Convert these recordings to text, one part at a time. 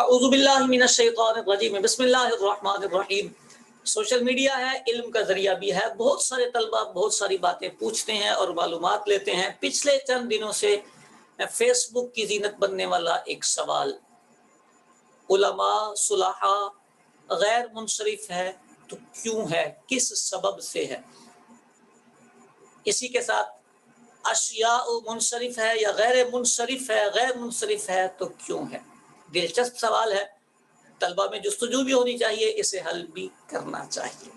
اعوذ باللہ من الشیطان الرجیم بسم اللہ الرحمن الرحیم۔ سوشل میڈیا ہے، علم کا ذریعہ بھی ہے۔ بہت سارے طلبہ بہت ساری باتیں پوچھتے ہیں اور معلومات لیتے ہیں۔ پچھلے چند دنوں سے فیس بک کی زینت بننے والا ایک سوال، علماء صلحاء غیر منصرف ہے تو کیوں ہے، کس سبب سے ہے؟ اسی کے ساتھ اشیاء منصرف ہے یا غیر منصرف ہے، غیر منصرف ہے تو کیوں ہے؟ دلچسپ سوال ہے، طلبہ میں جستجو بھی ہونی چاہیے، اسے حل بھی کرنا چاہیے۔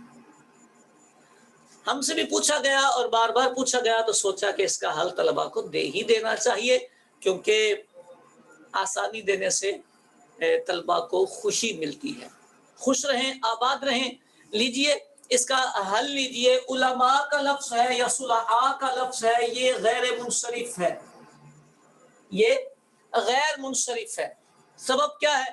ہم سے بھی پوچھا گیا اور بار بار پوچھا گیا تو سوچا کہ اس کا حل طلبہ کو دے ہی دینا چاہیے، کیونکہ آسانی دینے سے طلبہ کو خوشی ملتی ہے۔ خوش رہیں، آباد رہیں۔ لیجئے اس کا حل لیجئے۔ علماء کا لفظ ہے یا صلحاء کا لفظ ہے، یہ غیر منصرف ہے، یہ غیر منصرف ہے۔ سبب کیا ہے؟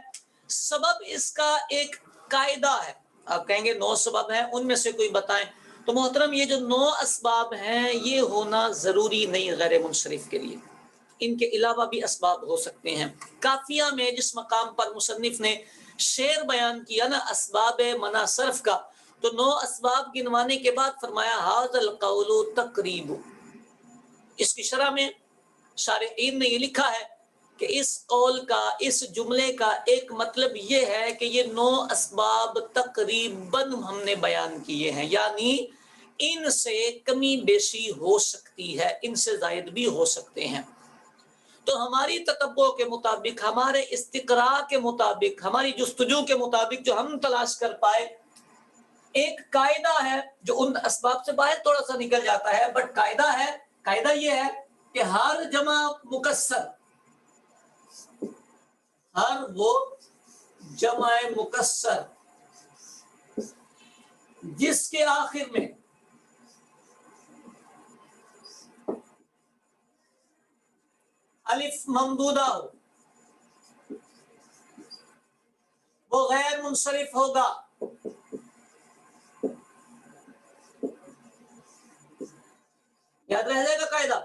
سبب اس کا ایک قاعدہ ہے۔ آپ کہیں گے 9 سبب ہیں، ان میں سے کوئی بتائیں۔ تو محترم، یہ جو 9 اسباب ہیں یہ ہونا ضروری نہیں غیر منصرف کے لیے، ان کے علاوہ بھی اسباب ہو سکتے ہیں۔ کافیہ میں جس مقام پر مصنف نے شعر بیان کیا نا اسباب منع صرف کا، تو 9 اسباب گنوانے کے بعد فرمایا ھذا القول تقریب۔ اس کی شرح میں شارحین نے یہ لکھا ہے کہ اس قول کا، اس جملے کا ایک مطلب یہ ہے کہ یہ 9 اسباب تقریباً ہم نے بیان کیے ہیں، یعنی ان سے کمی بیشی ہو سکتی ہے، ان سے زائد بھی ہو سکتے ہیں۔ تو ہماری تتبع کے مطابق، ہمارے استقراء کے مطابق، ہماری جستجو کے مطابق جو ہم تلاش کر پائے، ایک قاعدہ ہے جو ان اسباب سے باہر تھوڑا سا نکل جاتا ہے، بٹ قاعدہ ہے۔ قاعدہ یہ ہے کہ ہر جمع مکسر، ہر وہ جمع مکسر جس کے آخر میں الف ممدودہ ہو وہ غیر منصرف ہوگا۔ یاد رہ جائے گا قاعدہ،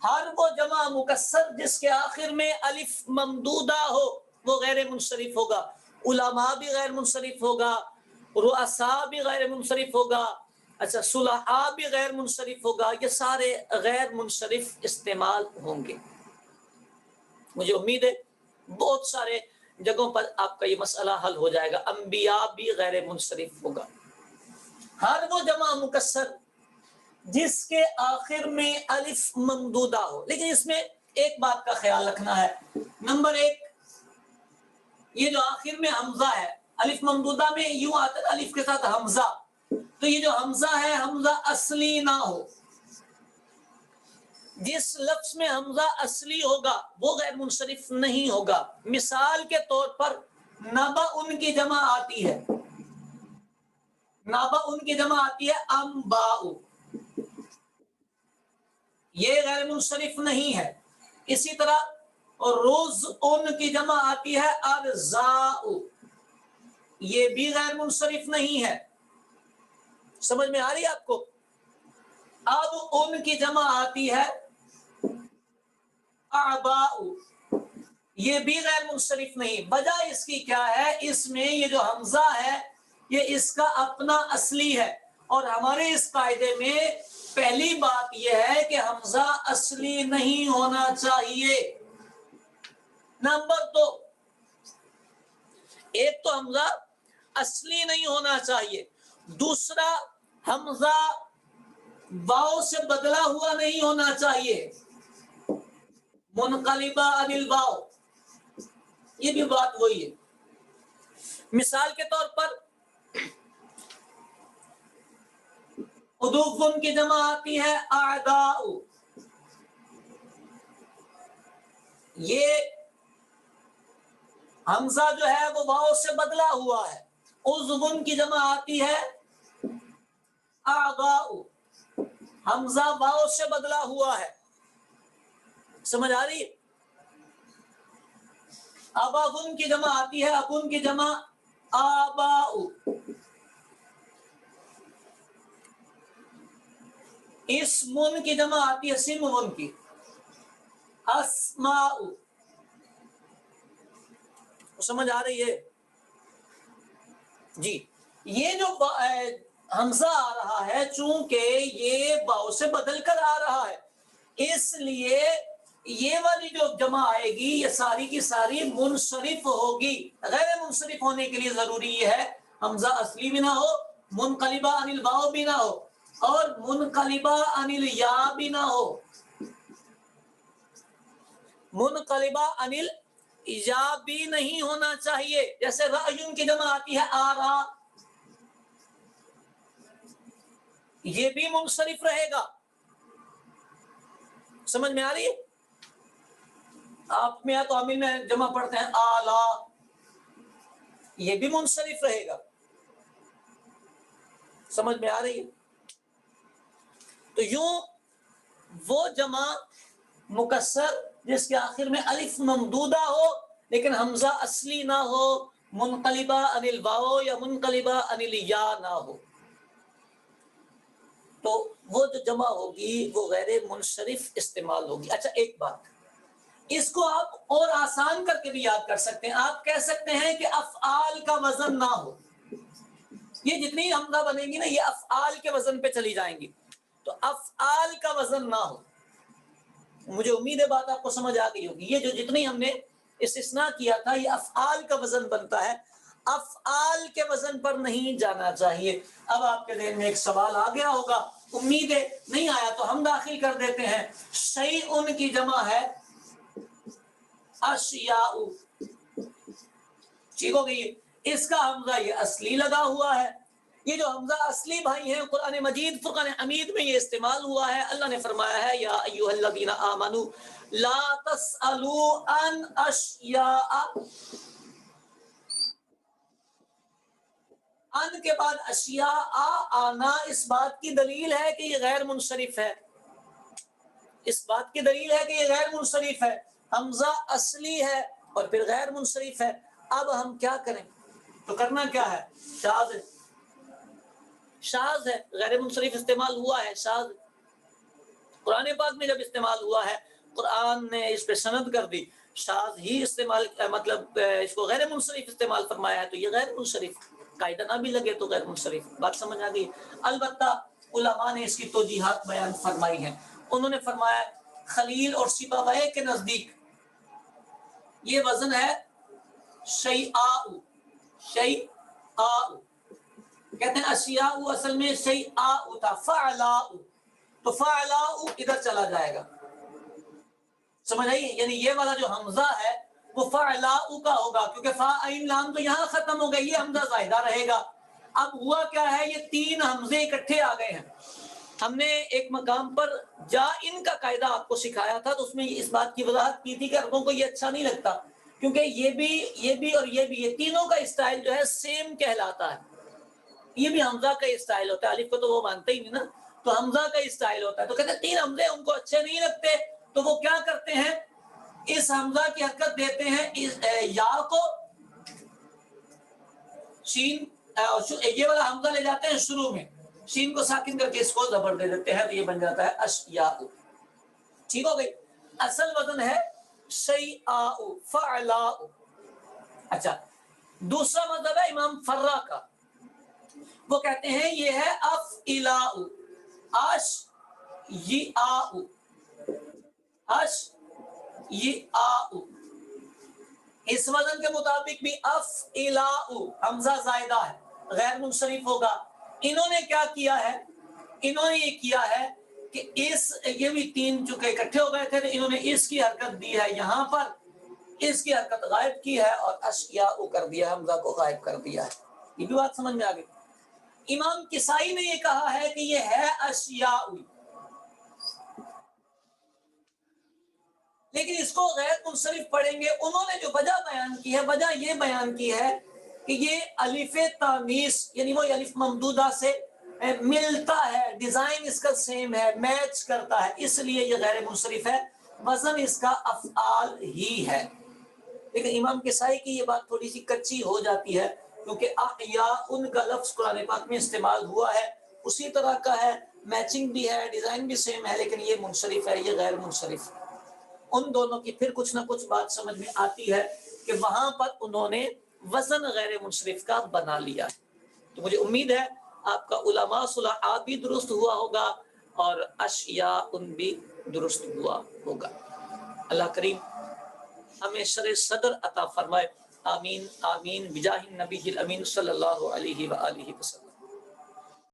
ہر وہ جمع مکسر جس کے آخر میں الف ممدودہ ہو وہ غیر منصرف ہوگا۔ علماء بھی غیر منصرف ہوگا، رؤساء بھی غیر منصرف ہوگا، اچھا صلحاء بھی غیر منصرف ہوگا، یہ سارے غیر منصرف استعمال ہوں گے۔ مجھے امید ہے بہت سارے جگہوں پر آپ کا یہ مسئلہ حل ہو جائے گا۔ انبیاء بھی غیر منصرف ہوگا۔ ہر وہ جمع مکسر جس کے آخر میں الف ممدودہ ہو، لیکن اس میں ایک بات کا خیال رکھنا ہے۔ نمبر 1، یہ جو آخر میں حمزہ ہے، الف ممدودہ میں یوں آتا ہے الف کے ساتھ حمزہ، تو یہ جو حمزہ ہے حمزہ اصلی نہ ہو۔ جس لفظ میں حمزہ اصلی ہوگا وہ غیر منصرف نہیں ہوگا۔ مثال کے طور پر نبا ان کی جمع آتی ہے، نبا ان کی جمع آتی ہے انباء، یہ غیر منصرف نہیں ہے۔ اسی طرح روز ان کی جمع آتی ہے ارزاء، یہ بھی غیر منصرف نہیں ہے۔ سمجھ میں آ رہی ہے آپ کو؟ اب ان کی جمع آتی ہے اعباء، یہ بھی غیر منصرف نہیں۔ وجہ اس کی کیا ہے؟ اس میں یہ جو حمزہ ہے یہ اس کا اپنا اصلی ہے، اور ہمارے اس قاعدے میں پہلی بات یہ ہے کہ حمزہ اصلی نہیں ہونا چاہیے۔ نمبر 2، ایک تو حمزہ اصلی نہیں ہونا چاہیے، دوسرا حمزہ واو سے بدلا ہوا نہیں ہونا چاہیے، منقلبہ عن الواو، یہ بھی بات وہی ہے۔ مثال کے طور پر عدوفن کی جمع آتی ہے اعداء، یہ حمزہ جو ہے وہ واو سے بدلا ہوا ہے۔ عضون کی جمع آتی ہے اعضاء، حمزہ واو سے بدلا ہوا ہے۔ سمجھ آ رہی ہے؟ اباغن کی جمع آتی ہے، ابن کی جمع آباء، اسمن کی جمع آتی ہے سمن کی، اسماء۔ سمجھ آ رہی ہے جی؟ یہ جو حمزہ آ رہا ہے چونکہ یہ باؤ سے بدل کر آ رہا ہے، اس لیے یہ والی جو جمع آئے گی یہ ساری کی ساری منصرف ہوگی۔ غیر منصرف ہونے کے لیے ضروری یہ ہے حمزہ اصلی بھی نہ ہو، منقلبہ عن الواو بھی نہ ہو، اور منقلبہ عن الیا بھی نہ ہو۔ منقلبہ عن الیا بھی نہیں ہونا چاہیے، جیسے رأیون کی جمع آتی ہے آرا، یہ بھی منصرف رہے گا۔ سمجھ میں آ رہی ہے؟ آپ میں تو عامل میں جمع پڑھتے ہیں آلا، یہ بھی منصرف رہے گا۔ سمجھ میں آ رہی ہے؟ تو یوں وہ جمع مکسر جس کے آخر میں الف ممدودہ ہو لیکن حمزہ اصلی نہ ہو، منقلبہ عن الواو یا منقلبہ عن الیا نہ ہو، تو وہ جو جمع ہوگی وہ غیر منصرف استعمال ہوگی۔ اچھا ایک بات، اس کو آپ اور آسان کر کے بھی یاد کر سکتے ہیں۔ آپ کہہ سکتے ہیں کہ افعال کا وزن نہ ہو، یہ جتنی حمزہ بنیں گی نا یہ افعال کے وزن پہ چلی جائیں گی، تو افعال کا وزن نہ ہو۔ مجھے امید ہے بات آپ کو سمجھ آ گئی ہوگی۔ یہ جو جتنی ہم نے استثناء کیا تھا یہ افعال کا وزن بنتا ہے، افعال کے وزن پر نہیں جانا چاہیے۔ اب آپ کے ذہن میں ایک سوال آ گیا ہوگا، امید ہے نہیں آیا تو ہم داخل کر دیتے ہیں۔ شیء کی جمع ہے اشیاء، ٹھیک ہو گئی؟ اس کا حمزہ یہ اصلی لگا ہوا ہے۔ یہ جو حمزہ اصلی بھائی ہیں قرآن مجید فرقان حمید میں یہ استعمال ہوا ہے۔ اللہ نے فرمایا ہے یا ایھا الذین آمنوا لا تسألوا عن اشیاء، ان کے بعد اشیاء آنا اس بات کی دلیل ہے کہ یہ غیر منصرف ہے، اس بات کی دلیل ہے کہ یہ غیر منصرف ہے، حمزہ اصلی ہے اور پھر غیر منصرف ہے۔ اب ہم کیا کریں؟ تو کرنا کیا ہے؟ شاذ ہے، شاذ ہے، غیر منصرف استعمال ہوا ہے، شاذ۔ قرآن پاک میں جب استعمال ہوا ہے قرآن نے اس پہ سند کر دی، شاذ ہی استعمال مطلب اس کو غیر منصرف استعمال فرمایا ہے، تو یہ غیر منصرف، قاعدہ نہ بھی لگے تو غیر منصرف۔ بات سمجھ آ گئی؟ البتہ علماء نے اس کی توجیحات بیان فرمائی ہیں۔ انہوں نے فرمایا خلیل اور سیبویہ کے نزدیک یہ وزن ہے شیء، شیء، کہتے ہیں اشیاء اصل میں شیء تھا، فعلاء، تو فعلاء ادھر چلا جائے گا، سمجھ آئی؟ یعنی یہ والا جو حمزہ ہے وہ فعلاء کا ہوگا، کیونکہ فا عین لام تو یہاں ختم ہو گئی، یہ حمزہ زائدہ رہے گا۔ اب ہوا کیا ہے، یہ تین حمزے اکٹھے آ گئے ہیں۔ ہم نے ایک مقام پر جا ان کا قاعدہ آپ کو سکھایا تھا، تو اس میں اس بات کی وضاحت کی تھی کہ عربوں کو یہ اچھا نہیں لگتا، کیونکہ یہ بھی اور یہ بھی، یہ تینوں کا اسٹائل جو ہے سیم کہلاتا ہے۔ یہ بھی حمزہ کا اسٹائل ہوتا ہے، الف کو تو وہ مانتے ہی نہیں نا، تو حمزہ کا اسٹائل ہوتا ہے، تو کہتے ہیں تین حمزے ان کو اچھے نہیں لگتے، تو وہ کیا کرتے ہیں، اس حمزہ کی حرکت دیتے ہیں یا کو شین، یہ والا حمزہ لے جاتے ہیں شروع میں، شین کو ساکن کر کے اس کو زبر دے دیتے ہیں، تو یہ بن جاتا ہے اشیاء۔ ٹھیک ہو گئی؟ اصل وزن ہے شیء، فعلاء۔ اچھا دوسرا مذہب ہے امام فرا کا، وہ کہتے ہیں یہ ہے افعلاء، اشیاء، اشیاء۔ اس وزن کے مطابق بھی افعلاء، حمزہ زائدہ ہے، غیر منصرف ہوگا۔ انہوں نے کیا کیا ہے، انہوں نے یہ کیا ہے کہ یہ بھی تین چونکہ اکٹھے ہو گئے تھے تو انہوں نے اس کی حرکت دی ہے یہاں پر، اس کی حرکت غائب کی ہے اور اشیاء کر دیا، حمزہ کو غائب کر دیا ہے۔ یہ بھی بات سمجھ میں آ گئی؟ امام کسائی نے یہ کہا ہے کہ یہ ہے اشیاء، لیکن اس کو غیر منصرف پڑھیں گے۔ انہوں نے جو وجہ بیان کی ہے، وجہ یہ بیان کی ہے کہ یہ الف تانیث یعنی وہ الف ممدودہ سے ملتا ہے، ڈیزائن اس کا سیم ہے، میچ کرتا ہے، اس لیے یہ غیر منصرف ہے، وزن اس کا افعال ہی ہے۔ لیکن امام کسائی کی یہ بات تھوڑی سی کچی ہو جاتی ہے، کیونکہ یا ان کا لفظ قرآن پاک میں استعمال ہوا ہے، اسی طرح کا ہے، میچنگ بھی ہے، ڈیزائن بھی سیم ہے، لیکن یہ منصرف ہے، یہ غیر منصرف ہے۔ ان دونوں کی پھر کچھ نہ کچھ بات سمجھ میں آتی ہے۔ کہ وہاں پر انہوں نے وزن غیر منصرف کا بنا لیا. تو مجھے امید ہے آپ کا علماء صلحاء بھی درست ہوا ہوگا اور اشیاء ان بھی درست ہوا ہوگا. اللہ کریم ہمیں شر صدر عطا فرمائے. آمین آمین بجاہ النبی الامین صلی اللہ علیہ وآلہ وسلم.